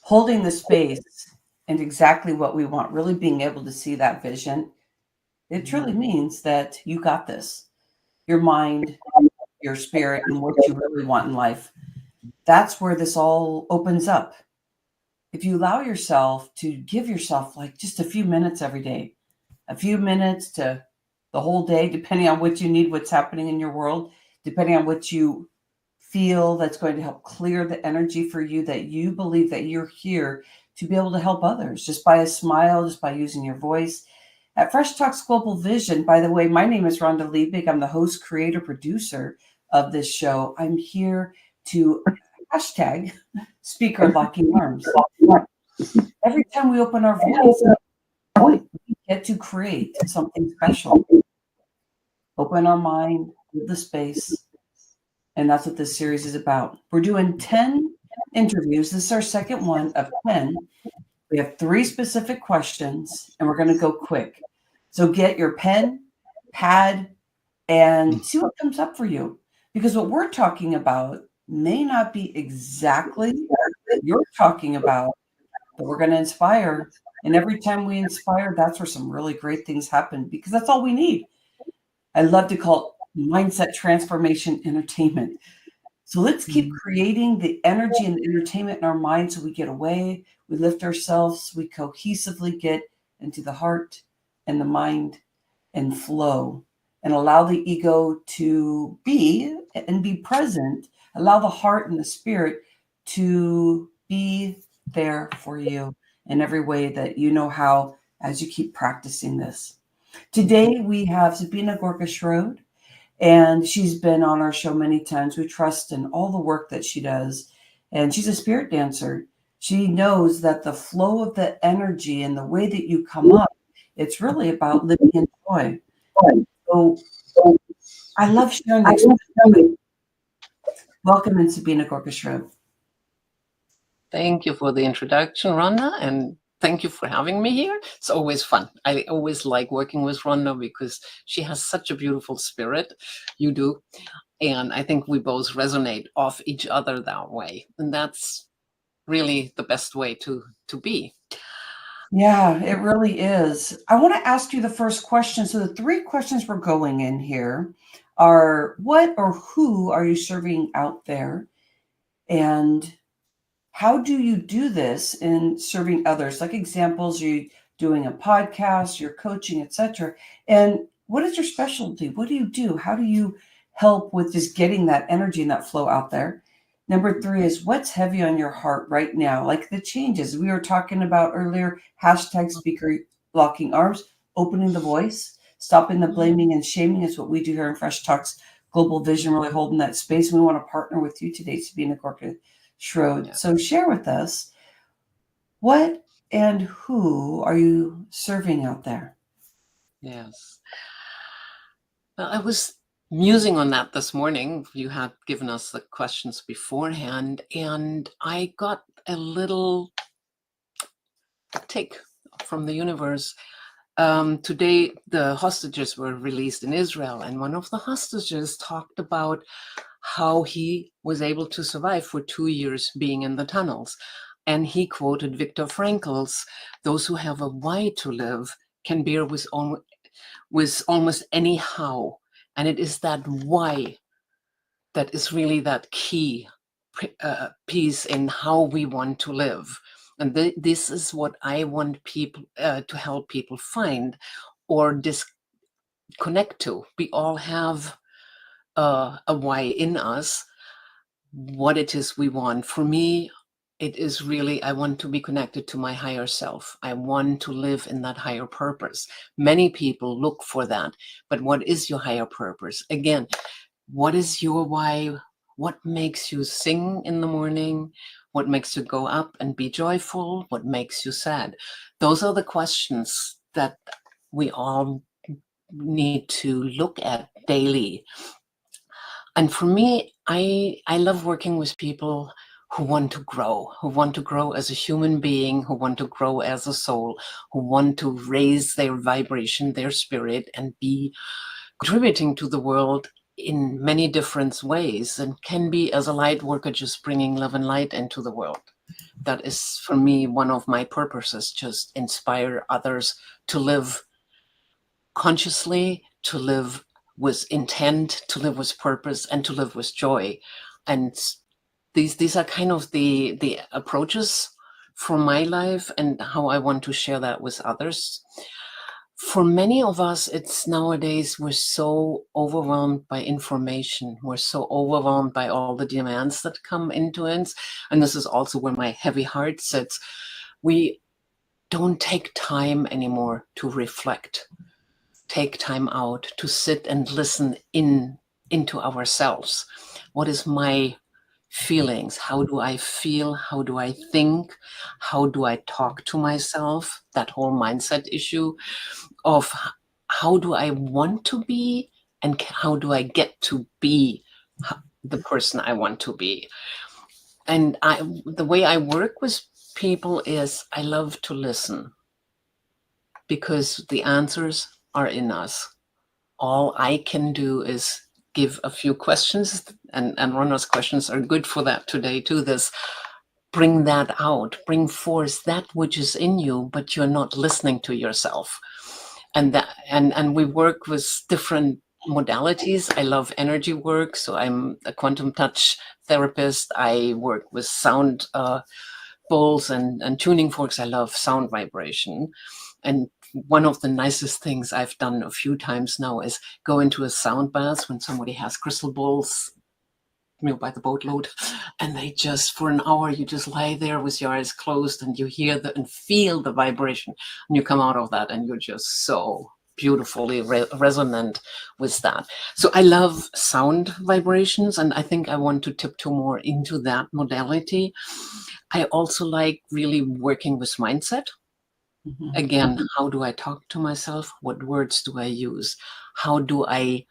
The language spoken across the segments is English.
holding the space and exactly what we want, really being able to see that vision, it truly means that you got this. Your mind, your spirit, and what you really want in life. That's where this all opens up. If you allow yourself to give yourself like just a few minutes every day, a few minutes to the whole day, depending on what you need, what's happening in your world, depending on what you feel that's going to help clear the energy for you, that you believe that you're here to be able to help others just by a smile, just by using your voice. At Fresh Talks Global Vision, by the way, my name is Rhonda Liebig. I'm the host, creator, producer of this show. I'm here to hashtag speaker locking arms. Every time we open our voice, we get to create something special. Open our mind, hold the space, and that's what this series is about. We're doing 10 interviews. This is our second one of 10. We have 3 specific questions, and we're going to go quick. So get your pen, pad, and see what comes up for you. Because what we're talking about may not be exactly what you're talking about, but we're going to inspire. And every time we inspire, that's where some really great things happen, because that's all we need. I love to call it mindset transformation entertainment. So let's keep creating the energy and the entertainment in our mind so we get away, we lift ourselves, we cohesively get into the heart and the mind and flow, and allow the ego to be and be present. Allow the heart and the spirit to be there for you in every way that you know how, as you keep practicing this. Today we have Sabina Gorka-Schroed, and she's been on our show many times. We trust in all the work that she does, and she's a spirit dancer. She knows that the flow of the energy and the way that you come up, it's really about living in joy. So I love sharing the experience. Welcome in, Sabina Gorka-Schroed. Thank you for the introduction, Rhonda, and thank you for having me here. It's always fun. I always like working with Rhonda because she has such a beautiful spirit. You do. And I think we both resonate off each other that way. And that's really the best way to be. Yeah, it really is. I want to ask you the first question. So the 3 questions we're going in here are: what or who are you serving out there? And how do you do this in serving others? Like examples, you're doing a podcast, you're coaching, etc. And what is your specialty? What do you do? How do you help with just getting that energy and that flow out there? Number 3 is: what's heavy on your heart right now? Like the changes we were talking about earlier, hashtag speaker locking arms, opening the voice, stopping the blaming and shaming is what we do here in Fresh Talks Global Vision, really holding that space. We want to partner with you today, Sabina Gorka-Schroed. Yeah. So share with us, what and who are you serving out there? Yes. Well, I was musing on that this morning. You had given us the questions beforehand, and I got a little take from the universe. Today, the hostages were released in Israel, and one of the hostages talked about how he was able to survive for 2 years being in the tunnels. And he quoted Viktor Frankl's, "Those who have a why to live can bear with almost any how." And it is that why that is really that key piece in how we want to live. And this is what I want people to help people find or disconnect to. We all have a why in us, what it is we want. For me, it is really, I want to be connected to my higher self. I want to live in that higher purpose. Many people look for that, but what is your higher purpose? Again, what is your why? What makes you sing in the morning? What makes you go up and be joyful? What makes you sad? Those are the questions that we all need to look at daily. And for me, I love working with people who want to grow as a human being, who want to grow as a soul, who want to raise their vibration, their spirit, and be contributing to the world in many different ways, and can be as a light worker, just bringing love and light into the world. That is, for me, one of my purposes, just inspire others to live consciously, to live with intent, to live with purpose, and to live with joy. And these are kind of the approaches for my life and how I want to share that with others. For many of us, it's nowadays we're so overwhelmed by information. We're so overwhelmed by all the demands that come into it. And this is also where my heavy heart sits. We don't take time anymore to reflect, take time out to sit and listen into ourselves. What is my feelings? How do I feel? How do I think? How do I talk to myself? That whole mindset issue of how do I want to be and how do I get to be the person I want to be. And the way I work with people is I love to listen because the answers are in us. All I can do is give a few questions, and Ronna's questions are good for that today too. Bring that out, bring forth that which is in you, but you're not listening to yourself. And we work with different modalities. I love energy work, so I'm a quantum touch therapist. I work with sound bowls and tuning forks. I love sound vibration. And one of the nicest things I've done a few times now is go into a sound bath when somebody has crystal balls, by the boatload, and they just, for an hour, you just lie there with your eyes closed and you hear and feel the vibration, and you come out of that and you're just so beautifully resonant with that. So I love sound vibrations, and I think I want to tiptoe more into that modality. I also like really working with mindset. Mhm. Again, how do I talk to myself? What words do I use? How do I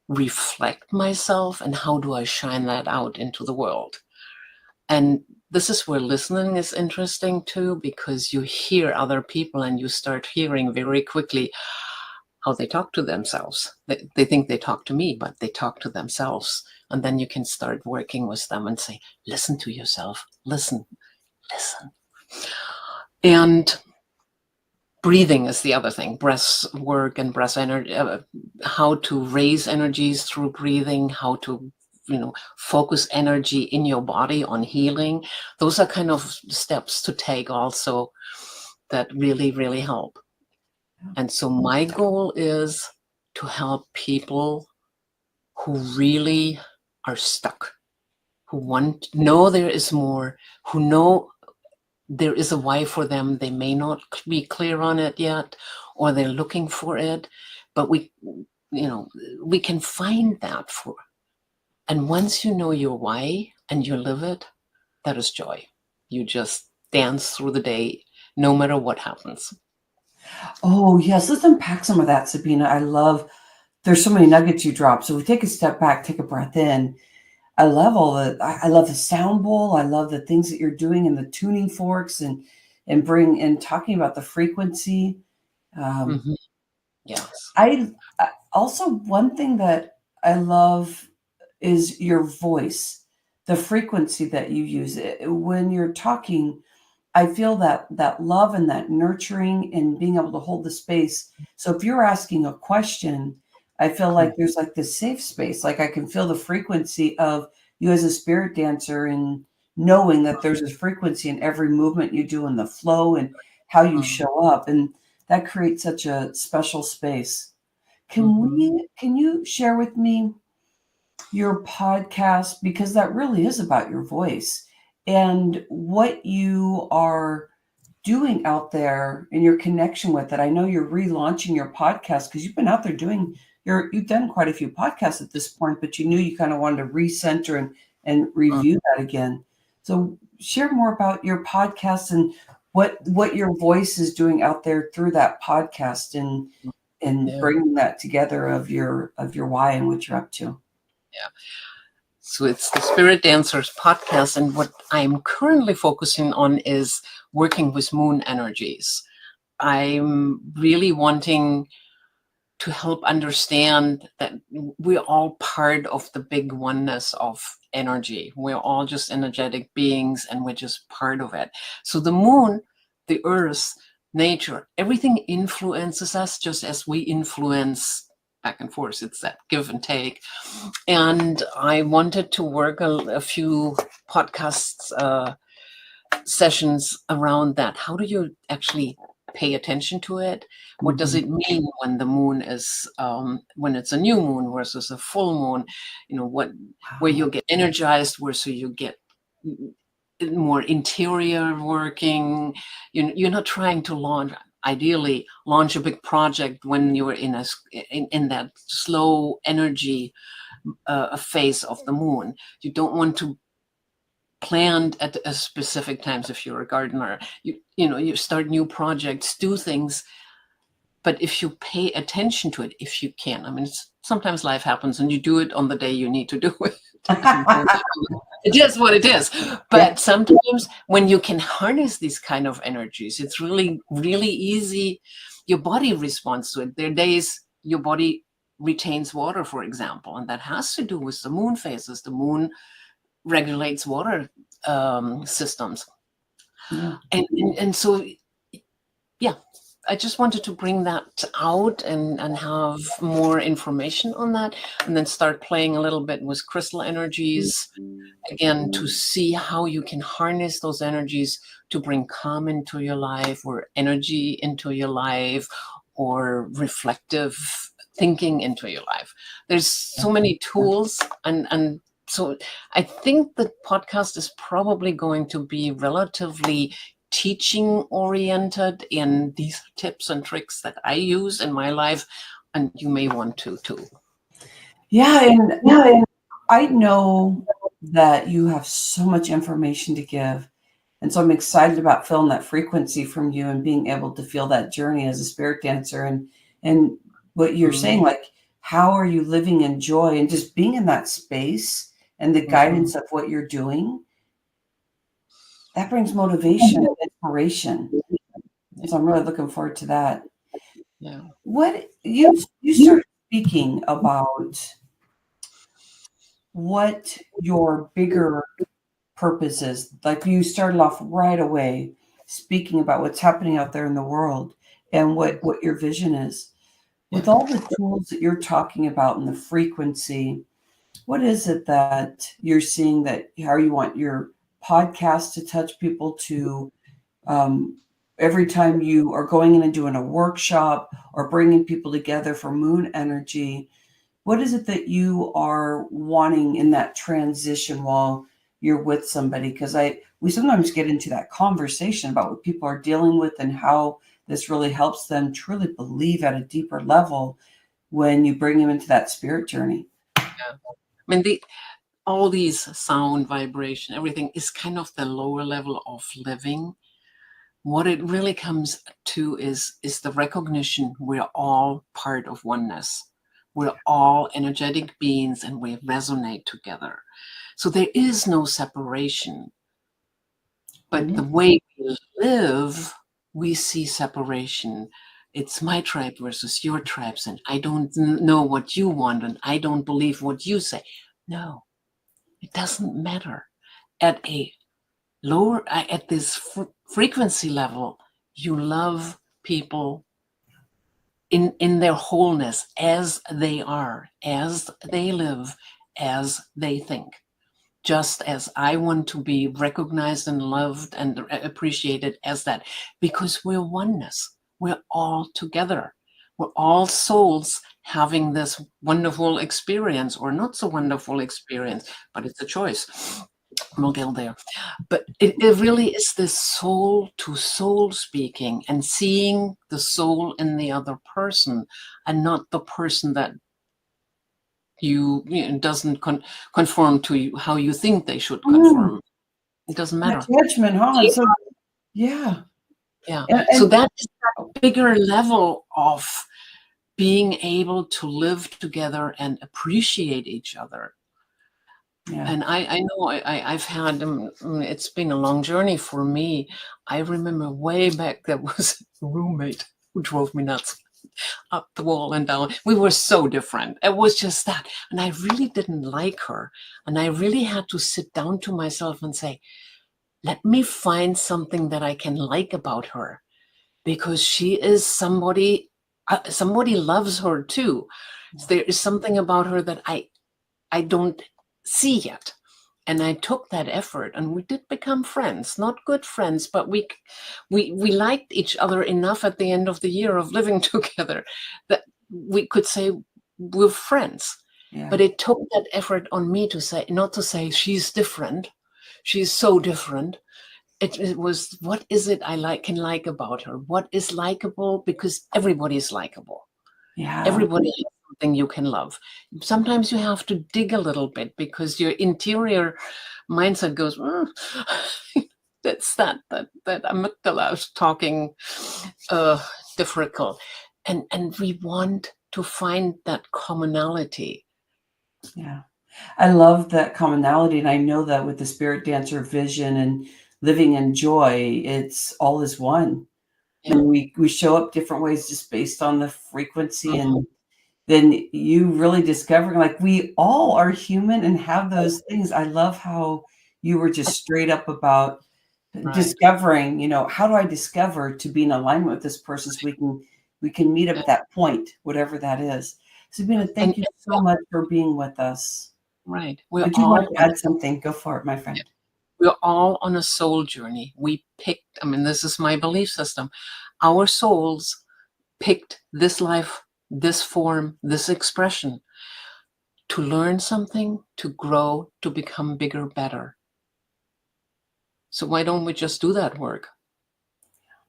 reflect myself, and how do I shine that out into the world? And this is where listening is interesting too, because you hear other people and you start hearing very quickly how they talk to themselves. They think they talk to me, but they talk to themselves. And then you can start working with them and say, listen to yourself, listen. And breathing is the other thing, breath work and breath energy, how to raise energies through breathing, how to focus energy in your body on healing. Those are kind of steps to take also that really, really help. And so my goal is to help people who really are stuck, who know there is more, who know there is a why for them. They may not be clear on it yet, or they're looking for it, but we can find that for. And once you know your why and you live it, that is joy. You just dance through the day, no matter what happens. Oh, yes. Let's unpack some of that, Sabina. There's so many nuggets you drop. So we take a step back, take a breath in. I love I love the sound bowl. I love the things that you're doing in the tuning forks and talking about the frequency. Um, Mm-hmm. Yes. I also, one thing that I love is your voice, the frequency that you use when you're talking. I feel that love and that nurturing and being able to hold the space. So if you're asking a question, I feel like there's like this safe space. Like I can feel the frequency of you as a spirit dancer and knowing that there's a frequency in every movement you do in the flow and how you show up. And that creates such a special space. Mm-hmm. Can you share with me your podcast, because that really is about your voice and what you are doing out there and your connection with it. I know you're relaunching your podcast because you've been out there you've done quite a few podcasts at this point, but you knew you kind of wanted to recenter and review that again. So share more about your podcast and what your voice is doing out there through that podcast and Yeah. bringing that together of your why and what you're up to. Yeah. So it's the Spirit Dancers podcast, and what I'm currently focusing on is working with moon energies. I'm really wanting to help understand that we're all part of the big oneness of energy. We're all just energetic beings, and we're just part of it. So the moon, the earth, nature, everything influences us just as we influence back and forth. It's that give and take. And I wanted to work a few podcasts sessions around that. How do you actually pay attention to it? What does it mean when the moon is when it's a new moon versus a full moon? Where you get energized, where so you get more interior working. You're not trying to ideally launch a big project when you're in that slow energy phase of the moon. You don't want to planned at a specific times. If you're a gardener, you start new projects, do things, but if you pay attention to it, if you can, I mean, sometimes life happens and you do it on the day you need to do it. It is what it is. But sometimes when you can harness these kind of energies, it's really, really easy. Your body responds to it. There are days your body retains water, for example, and that has to do with the moon phases. The moon regulates water systems. And so, yeah, I just wanted to bring that out and have more information on that, and then start playing a little bit with crystal energies again to see how you can harness those energies to bring calm into your life, or energy into your life, or reflective thinking into your life. There's so many tools, and so I think the podcast is probably going to be relatively teaching oriented in these tips and tricks that I use in my life, and you may want to too. Yeah, and I know that you have so much information to give. And so I'm excited about feeling that frequency from you and being able to feel that journey as a spirit dancer, and what you're saying, like, how are you living in joy and just being in that space and the guidance of what you're doing, that brings motivation and inspiration. So I'm really looking forward to that. Yeah. What you started speaking about what your bigger purpose is. Like, you started off right away speaking about what's happening out there in the world and what your vision is. With all the tools that you're talking about and the frequency, what is it that you're seeing, that how you want your podcast to touch people to, every time you are going in and doing a workshop or bringing people together for moon energy? What is it that you are wanting in that transition while you're with somebody? Because we sometimes get into that conversation about what people are dealing with and how this really helps them truly believe at a deeper level when you bring them into that spirit journey. Yeah. I mean, all these sound, vibration, everything is kind of the lower level of living. What it really comes to is the recognition we're all part of oneness. We're all energetic beings and we resonate together. So there is no separation. But the way we live, we see separation. It's my tribe versus your tribes, and I don't know what you want, and I don't believe what you say. No, it doesn't matter. At this frequency level, you love people in their wholeness, as they are, as they live, as they think. Just as I want to be recognized and loved and appreciated as that, because we're oneness. We're all together. We're all souls having this wonderful experience, or not so wonderful experience, but it's a choice. We'll get there. But it really is this soul to soul speaking, and seeing the soul in the other person, and not the person that doesn't conform to how you think they should conform. It doesn't matter. Judgment, huh? So, yeah. So that is that bigger level of being able to live together and appreciate each other. Yeah. And I know I've had, it's been a long journey for me. I remember way back there was a roommate who drove me nuts. up the wall and down. We were so different. It was just that. And I really didn't like her. And I really had to sit down to myself and say, let me find something that I can like about her, because she is somebody loves her too. There is something about her that I don't see yet. And I took that effort, and we did become friends, not good friends, but we liked each other enough at the end of the year of living together that we could say we're friends. Yeah. But it took that effort on me to say, not to say she's different, she's so different. It was, what is it I can like about her? What is likable? Because everybody is likable. Yeah. Everybody has something you can love. Sometimes you have to dig a little bit because your interior mindset goes, that's that amygdala is talking difficult. And we want to find that commonality. Yeah. I love that commonality. And I know that with the spirit dancer vision and living in joy, it's all is one. Yeah. And we show up different ways just based on the frequency. Mhm. And then you really discover, like, we all are human and have those things. I love how you were just straight up about Right. discovering, how do I discover to be in alignment with this person so we can meet up at that point, whatever that is. Sabina, thank you so much for being with us. Right. Would you like to add something? Go for it, my friend. We're all on a soul journey. We picked, this is my belief system. Our souls picked this life, this form, this expression to learn something, to grow, to become bigger, better. So why don't we just do that work?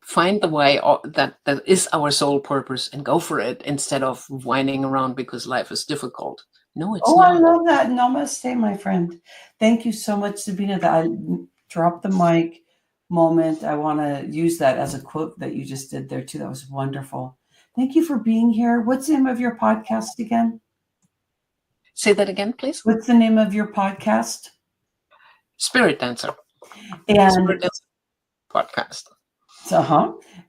Find the way that is our soul purpose and go for it, instead of whining around because life is difficult. No, it's not. I love that. Namaste, my friend. Thank you so much, Sabina. That I dropped the mic moment. I want to use that as a quote that you just did there too. That was wonderful. Thank you for being here. What's the name of your podcast again? Say that again, please. What's the name of your podcast? Spirit Dancer. And Spirit Dancer podcast.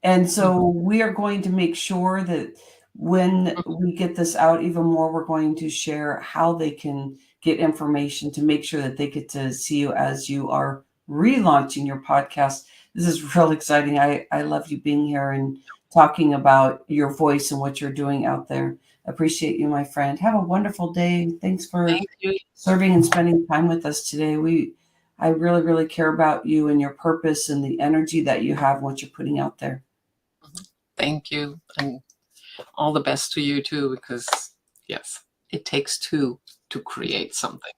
And so we are going to make sure that when we get this out even more, we're going to share how they can get information to make sure that they get to see you as you are relaunching your podcast. This is real exciting. I love you being here and talking about your voice and what you're doing out there. Appreciate you, my friend. Have a wonderful day. Thanks for serving and spending time with us today. I really, really care about you and your purpose and the energy that you have, what you're putting out there. Thank you. And all the best to you too, because yes, it takes two to create something.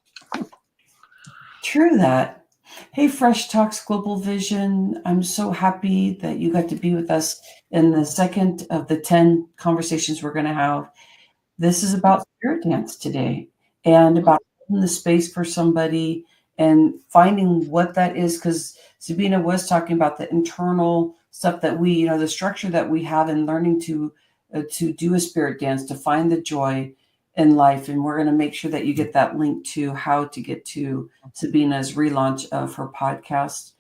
True that. Hey, Fresh Talks Global Vision. I'm so happy that you got to be with us in the second of the 10 conversations we're going to have. This is about spirit dance today and about holding the space for somebody and finding what that is, because Sabina was talking about the internal stuff that we, the structure that we have in learning to do a spirit dance, to find the joy in life. And we're going to make sure that you get that link to how to get to Sabina's relaunch of her podcast.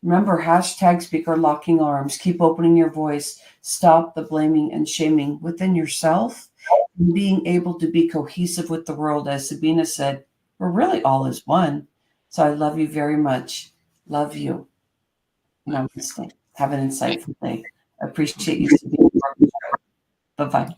Remember, hashtag speaker locking arms. Keep opening your voice. Stop the blaming and shaming within yourself. And being able to be cohesive with the world. As Sabina said, we're really all as one. So I love you very much. Love you. Namaste. Have an insightful day. Appreciate you, Sabina. Bye-bye.